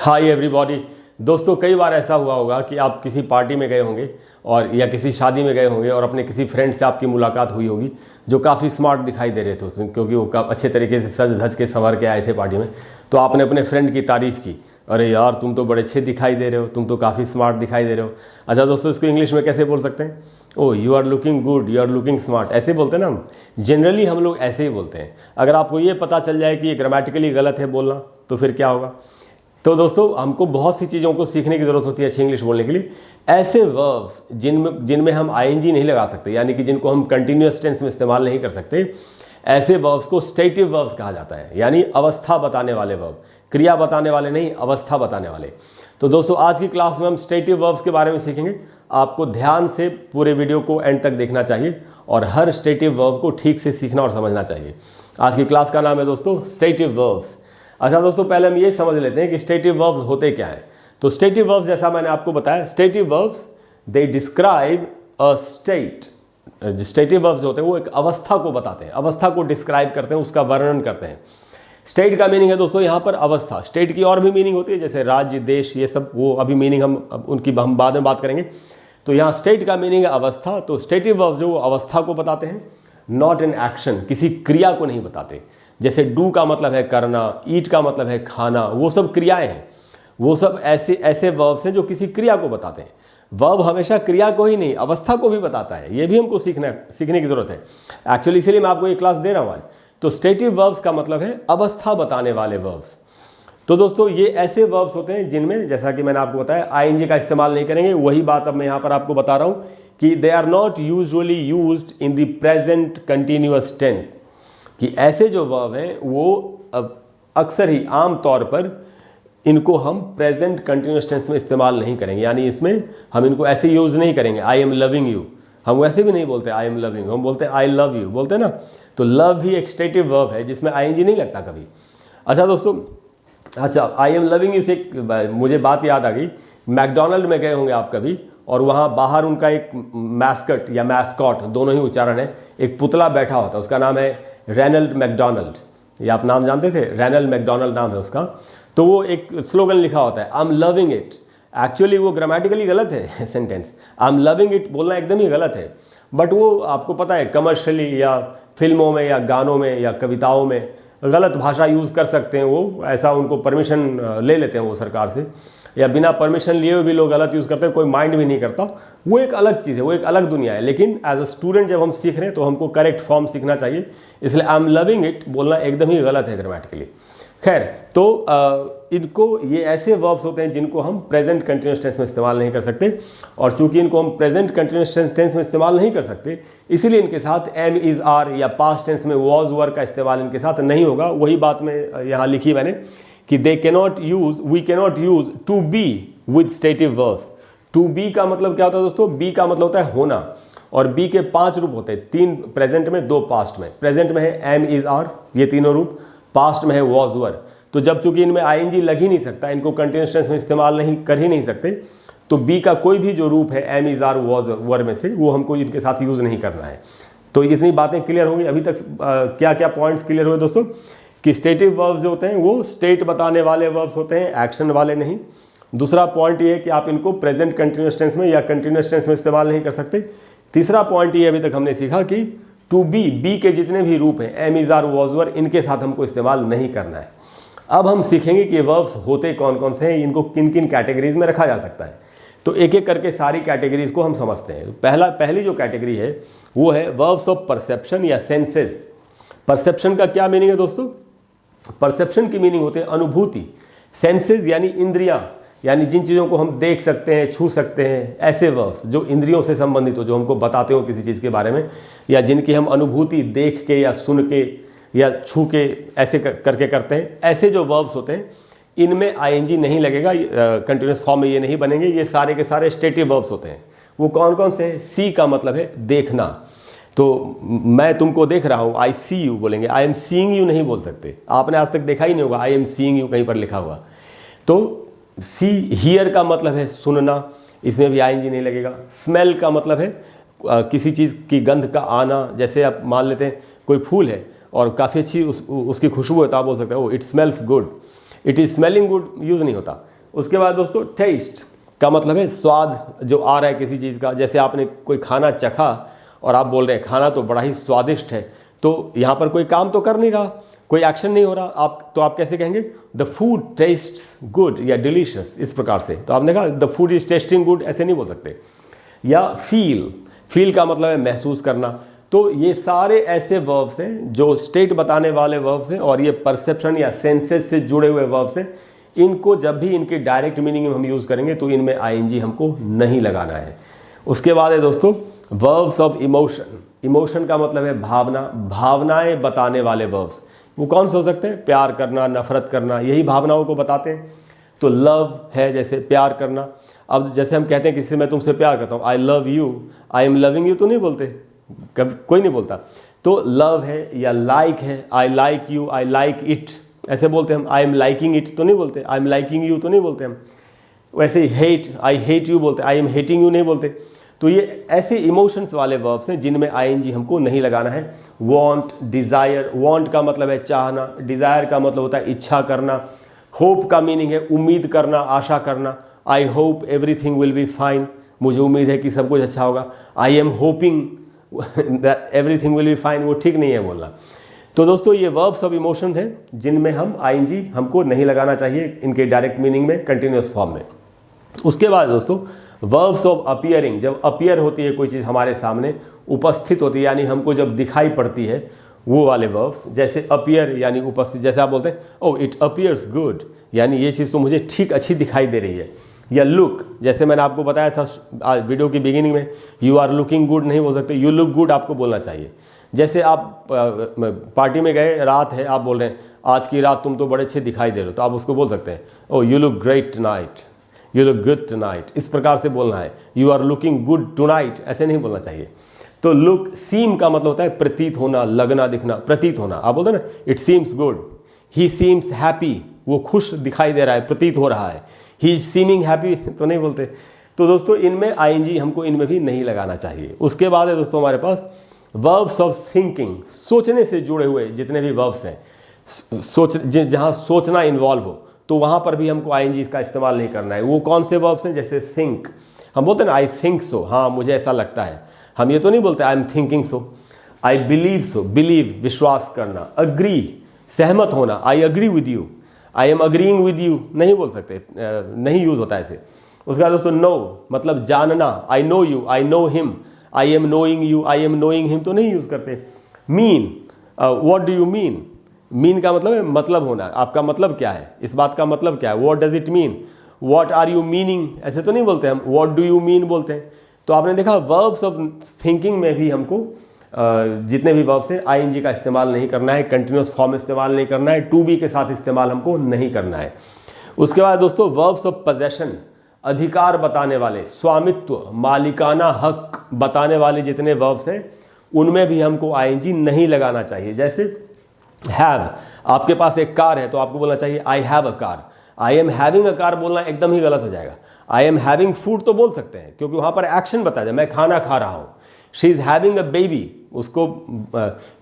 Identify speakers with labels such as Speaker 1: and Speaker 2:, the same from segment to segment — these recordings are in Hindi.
Speaker 1: Hi everybody. दोस्तों, कई बार ऐसा हुआ होगा कि आप किसी पार्टी में गए होंगे और या किसी शादी में गए होंगे और अपने किसी फ्रेंड से आपकी मुलाकात हुई होगी जो काफ़ी स्मार्ट दिखाई दे रहे थे उसमें, क्योंकि वो अच्छे तरीके से सज धज के संवर के आए थे पार्टी में। तो आपने अपने फ्रेंड की तारीफ़ की, अरे यार तुम तो बड़े अच्छे दिखाई दे रहे हो, तुम तो काफ़ी स्मार्ट दिखाई दे रहे हो। अच्छा दोस्तों, इसको इंग्लिश में कैसे बोल सकते हैं? Oh you are looking good, you are looking smart, ऐसे बोलते हैं ना हम। जनरली हम लोग ऐसे ही बोलते हैं। अगर आपको ये पता चल जाए कि ये ग्रामेटिकली गलत है बोलना, तो फिर क्या होगा? तो दोस्तों, हमको बहुत सी चीज़ों को सीखने की ज़रूरत होती है अच्छी इंग्लिश बोलने के लिए। ऐसे वर्ब्स जिनमें हम आईएनजी नहीं लगा सकते, यानी कि जिनको हम कंटिन्यूअस टेंस में इस्तेमाल नहीं कर सकते, ऐसे वर्ब्स को स्टेटिव वर्ब्स कहा जाता है, यानी अवस्था बताने वाले वर्ब। क्रिया बताने वाले नहीं, अवस्था बताने वाले। तो दोस्तों, आज की क्लास में हम स्टेटिव वर्ब्स के बारे में सीखेंगे। आपको ध्यान से पूरे वीडियो को एंड तक देखना चाहिए और हर स्टेटिव वर्ब को ठीक से सीखना और समझना चाहिए। आज की क्लास का नाम है दोस्तों स्टेटिव वर्ब्स। अच्छा दोस्तों, पहले हम ये समझ लेते हैं कि स्टेटिव वर्ब्स होते क्या हैं। तो स्टेटिव वर्ब्स, जैसा मैंने आपको बताया, stative verbs they describe a state. जो स्टेटिव वर्ब्स होते हैं वो एक अवस्था को बताते हैं, अवस्था को डिस्क्राइब करते हैं, उसका वर्णन करते हैं। स्टेट का मीनिंग है दोस्तों यहाँ पर अवस्था। स्टेट की और भी मीनिंग होती है, जैसे राज्य, देश, ये सब, वो अभी मीनिंग हम बाद में बात करेंगे। तो यहाँ स्टेट का मीनिंग है अवस्था। तो स्टेटिव वर्ब्स जो वो अवस्था को बताते हैं, नॉट एन एक्शन, किसी क्रिया को नहीं बताते। जैसे डू का मतलब है करना, ईट का मतलब है खाना, वो सब क्रियाएं हैं। वो सब ऐसे वर्ब्स हैं जो किसी क्रिया को बताते हैं। वर्ब हमेशा क्रिया को ही नहीं, अवस्था को भी बताता है। ये भी हमको सीखने की जरूरत है एक्चुअली, इसीलिए मैं आपको ये क्लास दे रहा हूँ आज। तो स्टेटिव वर्ब्स का मतलब है अवस्था बताने वाले वर्ब्स। तो दोस्तों, ये ऐसे वर्ब्स होते हैं जिनमें, जैसा कि मैंने आपको बताया, आईएनजी का इस्तेमाल नहीं करेंगे। वही बात अब मैं यहाँ पर आपको बता रहा हूँ कि they are not usually used in the present continuous tense. कि ऐसे जो वर्ब हैं वो अक्सर ही, आम तौर पर इनको हम प्रेजेंट कंटिन्यूअस टेंस में इस्तेमाल नहीं करेंगे। यानी इसमें हम इनको ऐसे यूज़ नहीं करेंगे, आई एम लविंग यू। हम वैसे भी नहीं बोलते आई एम लविंग, हम बोलते हैं आई लव यू, बोलते हैं ना। तो लव भी एक स्टेटिव वर्ब है जिसमें आईएनजी नहीं लगता कभी। अच्छा दोस्तों, अच्छा आई एम लविंग यू से मुझे बात याद आ गई। मैकडोनल्ड में गए होंगे आप कभी, और वहाँ बाहर उनका एक मैस्कट या मैस्कॉट, दोनों ही उच्चारण है, एक पुतला बैठा होता है। उसका नाम है रेनल्ड मैकडोनल्ड। ये आप नाम जानते थे? रेनल्ड मैकडोनल्ड नाम है उसका। तो वो एक स्लोगन लिखा होता है, I am loving it. Actually वो ग्रामेटिकली गलत है sentence, I am loving it बोलना एकदम ही गलत है। बट वो आपको पता है, कमर्शियली या फिल्मों में या गानों में या कविताओं में गलत भाषा यूज़ कर सकते हैं। वो ऐसा उनको परमिशन ले लेते हैं वो सरकार से, या बिना परमिशन लिए हुए भी लोग गलत यूज़ करते हैं, कोई माइंड भी नहीं करता। वो एक अलग चीज़ है, वो एक अलग दुनिया है। लेकिन एज अ स्टूडेंट जब हम सीख रहे हैं तो हमको करेक्ट फॉर्म सीखना चाहिए। इसलिए आई एम लविंग इट बोलना एकदम ही गलत है ग्रामेटिकली। खैर, तो इनको, ये ऐसे वर्ब्स होते हैं जिनको हम प्रेजेंट कंटिन्यूअस टेंस में इस्तेमाल नहीं कर सकते। और चूंकि इनको हम प्रेजेंट कंटिन्यूअस टेंस में इस्तेमाल नहीं कर सकते, इसीलिए इनके साथ एम, इज, आर या पास्ट टेंस में वॉज, वर का इस्तेमाल इनके साथ नहीं होगा। वही बात में यहाँ लिखी मैंने कि we cannot use to be with stative verbs. To be का मतलब क्या होता है दोस्तों? बी का मतलब होता है होना, और बी के 5 रूप होते हैं, 3 प्रेजेंट में, 2 पास्ट में। प्रेजेंट में है एम, इज, आर, ये तीनों रूप। पास्ट में है वॉज, वर। तो जब चूंकि इनमें आईएनजी लग ही नहीं सकता, इनको कंटिन्यूअस टेंस में इस्तेमाल नहीं कर ही नहीं सकते, तो बी का कोई भी जो रूप है एम, इज, आर, वॉज, वर में से, वो हमको इनके साथ यूज नहीं करना है। तो इतनी बातें क्लियर होंगी। अभी तक क्या क्या पॉइंट्स क्लियर हुए दोस्तों? कि स्टेटिव वर्ब्स जो होते हैं वो स्टेट बताने वाले वर्ब्स होते हैं, एक्शन वाले नहीं। दूसरा पॉइंट ये है कि आप इनको प्रेजेंट कंटिन्यूअस टेंस में या कंटिन्यूअस टेंस में इस्तेमाल नहीं कर सकते। तीसरा पॉइंट ये अभी तक हमने सीखा कि टू बी के जितने भी रूप हैं, एम, इज, आर, वॉज, वर, इनके साथ हमको इस्तेमाल नहीं करना है। अब हम सीखेंगे कि वर्ब्स होते कौन कौन से हैं, इनको किन किन कैटेगरीज में रखा जा सकता है। तो एक एक करके सारी कैटेगरीज को हम समझते हैं। पहली जो कैटेगरी है वो है वर्ब्स ऑफ परसेप्शन या सेंसेस। परसेप्शन का क्या मीनिंग है दोस्तों? परसेप्शन की मीनिंग होते हैं अनुभूति। सेंसेस यानी इंद्रियां, यानी जिन चीज़ों को हम देख सकते हैं, छू सकते हैं, ऐसे वर्ब्स जो इंद्रियों से संबंधित हो, जो हमको बताते हो किसी चीज़ के बारे में, या जिनकी हम अनुभूति देख के या सुन के या छू के ऐसे करके करते हैं, ऐसे जो वर्ब्स होते हैं इनमें आईएनजी नहीं लगेगा, कंटिन्यूअस फॉर्म में ये नहीं बनेंगे। ये सारे के सारे स्टेटिव वर्ब्स होते हैं। वो कौन कौन से हैं? सी का मतलब है देखना। तो मैं तुमको देख रहा हूँ, आई सी यू बोलेंगे, आई एम सीइंग यू नहीं बोल सकते। आपने आज तक देखा ही नहीं होगा आई एम सीइंग यू कहीं पर लिखा हुआ। तो सी, हियर का मतलब है सुनना, इसमें भी आईएनजी नहीं लगेगा। स्मेल का मतलब है किसी चीज़ की गंध का आना। जैसे आप मान लेते हैं कोई फूल है और काफ़ी अच्छी उसकी खुशबू है, तो आप बोल सकते हैं oh it smells good. It is smelling good use नहीं होता। उसके बाद दोस्तों टेस्ट का मतलब है स्वाद जो आ रहा है किसी चीज़ का। जैसे आपने कोई खाना चखा और आप बोल रहे हैं खाना तो बड़ा ही स्वादिष्ट है, तो यहाँ पर कोई काम तो कर नहीं रहा, कोई एक्शन नहीं हो रहा, आप कैसे कहेंगे द फूड टेस्ट्स गुड या डिलीशियस, इस प्रकार से। तो आपने कहा the food is testing good, ऐसे नहीं बोल सकते। या फील का मतलब है महसूस करना। तो ये सारे ऐसे वर्ब्स हैं जो स्टेट बताने वाले वर्ब्स हैं, और ये परसेप्शन या सेंसेस से जुड़े हुए वर्ब्स हैं। इनको जब भी इनकी डायरेक्ट मीनिंग में हम यूज़ करेंगे तो इनमें आईएनजी हमको नहीं लगाना है। उसके बाद है दोस्तों वर्ब्स ऑफ इमोशन। इमोशन का मतलब है भावना, भावनाएं बताने वाले वर्ब्स। वो कौन से हो सकते हैं? प्यार करना, नफरत करना, यही भावनाओं को बताते हैं। तो लव है जैसे प्यार करना। अब जैसे हम कहते हैं किसी से मैं तुमसे प्यार करता हूँ, I love you, I am loving you, तो नहीं बोलते, कभी कोई नहीं बोलता। तो लव है या लाइक है, I like you, I like it, ऐसे बोलते हैं हम। आई एम लाइकिंग इट तो नहीं बोलते, आई एम लाइकिंग यू तो नहीं बोलते हम। वैसे ही हेट, आई हेट यू बोलते, आई एम हेटिंग यू नहीं बोलते। तो ये ऐसे इमोशंस वाले वर्ब्स हैं जिनमें आईएनजी हमको नहीं लगाना है। वांट, डिज़ायर, वांट का मतलब है चाहना, डिज़ायर का मतलब होता है इच्छा करना, होप का मीनिंग है उम्मीद करना, आशा करना। I hope everything will be fine, मुझे उम्मीद है कि सब कुछ अच्छा होगा। I am hoping that everything will be fine, वो ठीक नहीं है बोलना। तो दोस्तों ये वर्ब्स ऑफ इमोशन हैं जिनमें हम आईएनजी हमको नहीं लगाना चाहिए इनके डायरेक्ट मीनिंग में, कंटिन्यूअस फॉर्म में। उसके बाद दोस्तों वर्ब्स ऑफ अपीयरिंग, जब अपीयर होती है कोई चीज़ हमारे सामने उपस्थित होती है, यानी हमको जब दिखाई पड़ती है, वो वाले वर्ब्स। जैसे अपीयर यानी उपस्थित, जैसे आप बोलते हैं ओह इट अपीयर्स गुड, यानी ये चीज़ तो मुझे ठीक अच्छी दिखाई दे रही है। या लुक, जैसे मैंने आपको बताया था आज वीडियो की बिगिनिंग में, यू आर लुकिंग गुड नहीं बोल सकते, यू लुक गुड आपको बोलना चाहिए। जैसे आप पार्टी में गए, रात है, आप बोल रहे हैं आज की रात तुम तो बड़े अच्छे दिखाई दे रहे हो, तो आप उसको बोल सकते हैं oh you look great tonight, you look good tonight, इस प्रकार से बोलना है। You are looking good tonight ऐसे नहीं बोलना चाहिए। तो लुक, सीम का मतलब होता है प्रतीत होना, लगना, दिखना, प्रतीत होना। आप बोलते हैं ना it seems good, he seems happy, वो खुश दिखाई दे रहा है, प्रतीत हो रहा है। ही इज सीमिंग हैप्पी तो नहीं बोलते। तो दोस्तों इनमें आईएनजी हमको इनमें भी नहीं लगाना चाहिए। उसके बाद है दोस्तों हमारे पास वर्ब्स ऑफ थिंकिंग, सोचने से जुड़े हुए जितने भी वर्ब्स हैं, जहाँ सोचना इन्वॉल्व हो, तो वहाँ पर भी हमको आईएनजी का इस्तेमाल नहीं करना है। वो कौन से वर्ब्स हैं? जैसे थिंक, हम बोलते हैं ना आई थिंक सो, हाँ मुझे ऐसा लगता है। हम ये तो नहीं बोलते I am thinking so. I believe so, believe विश्वास करना। अग्री सहमत होना, I agree with you, I am agreeing with you नहीं बोल सकते, नहीं यूज होता ऐसे। उसके बाद दोस्तों नो मतलब जानना, I know you, I know him, I am knowing you, I am knowing him तो नहीं यूज करते। Mean, what do you mean, mean का मतलब है मतलब होना, आपका मतलब क्या है, इस बात का मतलब क्या है, what does it mean, what are you meaning, ऐसे तो नहीं बोलते हम, व्हाट डू यू मीन बोलते हैं। तो आपने देखा वर्ब्स ऑफ थिंकिंग में भी हमको जितने भी वर्ब्स हैं आईएनजी का इस्तेमाल नहीं करना है, कंटिन्यूअस फॉर्म इस्तेमाल नहीं करना है, टू बी के साथ इस्तेमाल हमको नहीं करना है। उसके बाद दोस्तों वर्ब्स ऑफ पोजेशन, अधिकार बताने वाले, स्वामित्व, मालिकाना हक बताने वाले जितने वर्ब्स हैं उनमें भी हमको आईएनजी नहीं लगाना चाहिए। जैसे हैव, आपके पास एक कार है तो आपको बोलना चाहिए I have a car. I am having a car बोलना एकदम ही गलत हो जाएगा। आई एम हैविंग फूड तो बोल सकते हैं क्योंकि वहाँ पर एक्शन बताया जाए, मैं खाना खा रहा हूँ। She is having a baby, उसको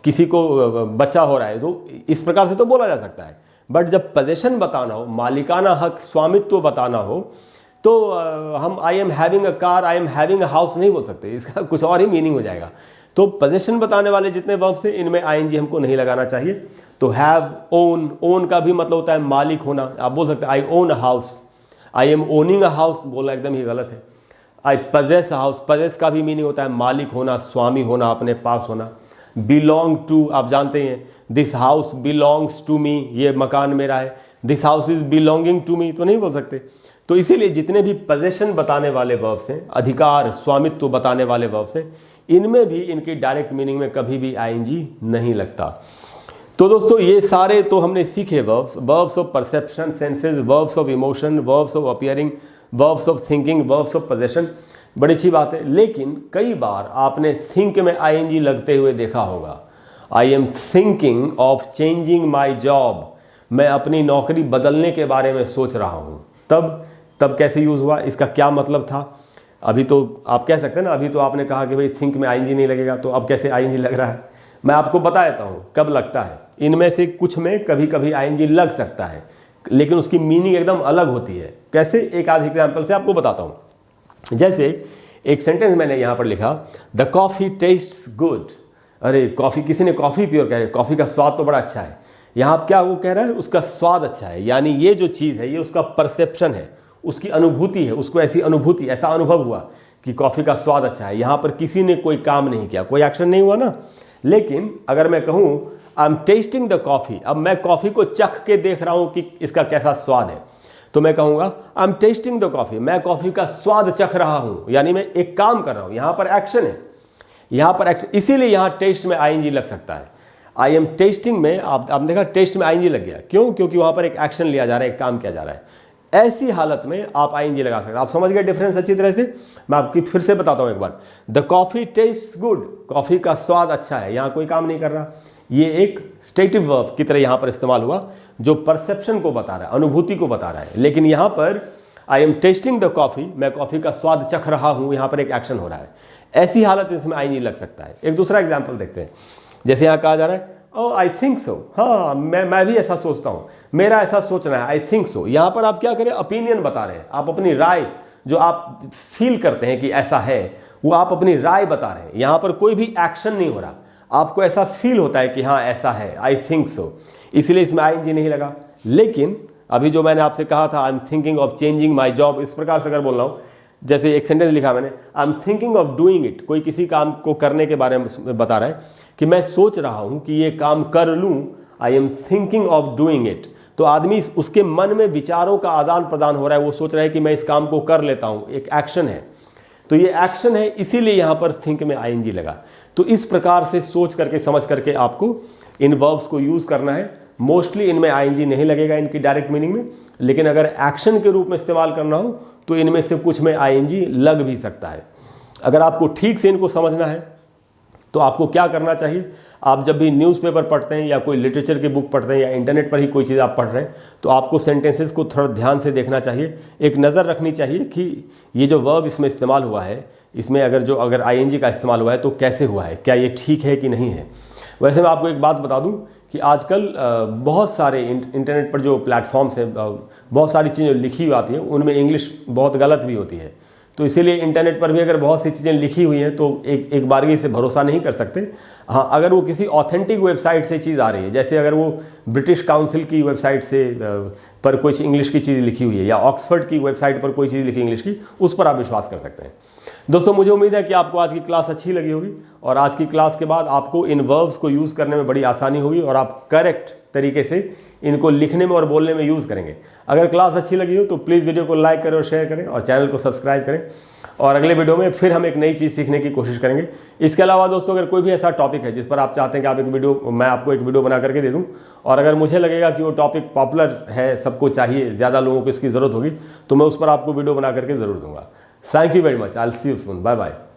Speaker 1: किसी को बच्चा हो रहा है, तो इस प्रकार से तो बोला जा सकता है। बट जब पोजेशन बताना हो, मालिकाना हक, स्वामित्व बताना हो, तो हम I am having a car, I am having a house नहीं बोल सकते, इसका कुछ और ही मीनिंग हो जाएगा। तो पोजेशन बताने वाले जितने वर्ब्स हैं इनमें आईएनजी हमको नहीं लगाना चाहिए। तो हैव, ओन, ओन का भी मतलब होता है मालिक होना। आप बोल सकते हैं I own a house, I am owning a house बोलना एकदम ही गलत है। I possess a house, possess का भी मीनिंग होता है मालिक होना, स्वामी होना, अपने पास होना। बिलोंग टू, आप जानते हैं this house belongs to me, ये मकान मेरा है। This house is belonging to me तो नहीं बोल सकते। तो इसीलिए जितने भी पोजेशन बताने वाले वर्ब्स हैं, अधिकार, स्वामित्व बताने वाले वर्ब्स हैं, इनमें भी इनकी डायरेक्ट मीनिंग में कभी भी आईएनजी नहीं लगता। तो दोस्तों ये सारे तो हमने सीखे verbs, verbs of perception, senses, verbs of emotion, verbs of appearing, verbs of thinking, verbs of possession. बड़ी अच्छी बात है, लेकिन कई बार आपने थिंक में आईएनजी लगते हुए देखा होगा। I am thinking of changing my job, मैं अपनी नौकरी बदलने के बारे में सोच रहा हूँ। तब कैसे यूज़ हुआ, इसका क्या मतलब था? अभी तो आप कह सकते हैं ना, अभी तो आपने कहा कि भाई थिंक में आईएनजी नहीं लगेगा, तो अब कैसे आईएनजी लग रहा है? मैं आपको बता देता हूँ कब लगता है। इनमें से कुछ में कभी कभी आईएनजी लग सकता है, लेकिन उसकी मीनिंग एकदम अलग होती है। कैसे, एक आध एग्जाम्पल से आपको बताता हूँ। जैसे एक सेंटेंस मैंने यहाँ पर लिखा, द कॉफ़ी टेस्ट्स गुड। अरे कॉफ़ी, किसी ने कॉफ़ी पी और कह रहे कॉफ़ी का स्वाद तो बड़ा अच्छा है। यहाँ आप क्या वो कह रहा है, उसका स्वाद अच्छा है, यानी ये जो चीज़ है ये उसका परसेप्शन है, उसकी अनुभूति है, उसको ऐसी अनुभूति, ऐसा अनुभव हुआ कि कॉफ़ी का स्वाद अच्छा है। यहाँ पर किसी ने कोई काम नहीं किया, कोई एक्शन नहीं हुआ ना। लेकिन अगर मैं कहूँ I am testing the coffee, अब मैं कॉफ़ी को चख के देख रहा हूँ कि इसका कैसा स्वाद है, तो मैं कहूँगा I am testing the coffee, मैं कॉफ़ी का स्वाद चख रहा हूँ, यानी मैं एक काम कर रहा हूँ। यहाँ पर एक्शन है, यहाँ पर एक्शन, इसीलिए यहाँ टेस्ट में आईएनजी लग सकता है। आई एम टेस्टिंग में आपने देखा टेस्ट में आईएनजी लग गया, क्यों? क्योंकि वहाँ पर एक एक्शन लिया जा रहा है, एक काम किया जा रहा है। ऐसी हालत में आप आईएनजी लगा सकते हैं। आप समझ गए डिफरेंस अच्छी तरह से? मैं आपकी फिर से बताता हूँ एक बार। The coffee tastes good, coffee का स्वाद अच्छा है, यहाँ कोई काम नहीं कर रहा। ये एक स्टेटिव वर्ब की तरह यहाँ पर इस्तेमाल हुआ, जो परसेप्शन को बता रहा है, अनुभूति को बता रहा है। लेकिन यहाँ पर I am testing the coffee, मैं कॉफ़ी का स्वाद चख रहा हूँ, यहाँ पर एक एक्शन हो रहा है। ऐसी हालत इसमें आईएनजी लग सकता है। एक दूसरा एग्जाम्पल देखते हैं। जैसे यहाँ कहा जा रहा है, ओ आई थिंक सो, हाँ मैं भी ऐसा सोचता हूँ, मेरा ऐसा सोचना है, आई थिंक सो। यहाँ पर आप क्या करें, ओपिनियन बता रहे हैं, आप अपनी राय, जो आप फील करते हैं कि ऐसा है, वो आप अपनी राय बता रहे हैं। यहाँ पर कोई भी एक्शन नहीं हो रहा, आपको ऐसा फील होता है कि हाँ ऐसा है, आई थिंक सो, इसलिए इसमें आईएनजी नहीं लगा। लेकिन अभी जो मैंने आपसे कहा था, I am thinking of changing my job, इस प्रकार से अगर बोल रहा हूँ, जैसे एक सेंटेंस लिखा मैंने, I am thinking of doing it, कोई किसी काम को करने के बारे में बता रहा है कि मैं सोच रहा हूं कि ये काम कर लूं, I am thinking of doing it. तो आदमी, उसके मन में विचारों का आदान प्रदान हो रहा है, वो सोच रहा है कि मैं इस काम को कर लेता हूं, एक एक्शन है। तो ये एक्शन है, इसीलिए यहां पर थिंक में आईएनजी लगा। तो इस प्रकार से सोच करके, समझ करके आपको इन वर्ब्स को यूज करना है। मोस्टली इनमें आईएनजी नहीं लगेगा इनकी डायरेक्ट मीनिंग में, लेकिन अगर एक्शन के रूप में इस्तेमाल करना हो तो इनमें से कुछ में आईएनजी लग भी सकता है। अगर आपको ठीक से इनको समझना है तो आपको क्या करना चाहिए, आप जब भी न्यूज़पेपर पढ़ते हैं या कोई लिटरेचर की बुक पढ़ते हैं या इंटरनेट पर ही कोई चीज़ आप पढ़ रहे हैं, तो आपको सेंटेंसेस को थोड़ा ध्यान से देखना चाहिए। एक नज़र रखनी चाहिए कि ये जो वर्ब इसमें इस्तेमाल हुआ है, इसमें अगर आईएनजी का इस्तेमाल हुआ है तो कैसे हुआ है, क्या ये ठीक है कि नहीं है। वैसे मैं आपको एक बात बता दूं कि आजकल बहुत सारे इंटरनेट पर जो प्लेटफॉर्म्स हैं, बहुत सारी चीज़ें लिखी हुई आती हैं, उनमें इंग्लिश बहुत गलत भी होती है। तो इसीलिए इंटरनेट पर भी अगर बहुत सी चीज़ें लिखी हुई हैं तो एक बारगी से भरोसा नहीं कर सकते। हाँ, अगर वो किसी ऑथेंटिक वेबसाइट से चीज़ आ रही है, जैसे अगर वो ब्रिटिश काउंसिल की वेबसाइट से पर कोई इंग्लिश की चीज़ लिखी हुई है, या ऑक्सफर्ड की वेबसाइट पर कोई चीज़ लिखी इंग्लिश की, उस पर आप विश्वास कर सकते हैं। दोस्तों, मुझे उम्मीद है कि आपको आज की क्लास अच्छी लगी होगी, और आज की क्लास के बाद आपको इन वर्ब्स को यूज़ करने में बड़ी आसानी होगी, और आप करेक्ट तरीके से इनको लिखने में और बोलने में यूज़ करेंगे। अगर क्लास अच्छी लगी हो तो प्लीज़ वीडियो को लाइक करें और शेयर करें, और चैनल को सब्सक्राइब करें। और अगले वीडियो में फिर हम एक नई चीज़ सीखने की कोशिश करेंगे। इसके अलावा दोस्तों, अगर कोई भी ऐसा टॉपिक है जिस पर आप चाहते हैं कि आप मैं आपको एक वीडियो बना करके दे दूं, और अगर मुझे लगेगा कि वो टॉपिक पॉपुलर है, सबको चाहिए, ज़्यादा लोगों को इसकी ज़रूरत होगी, तो मैं उस पर आपको वीडियो बना करके ज़रूर दूंगा। Thank you very much, I will see you soon, bye bye.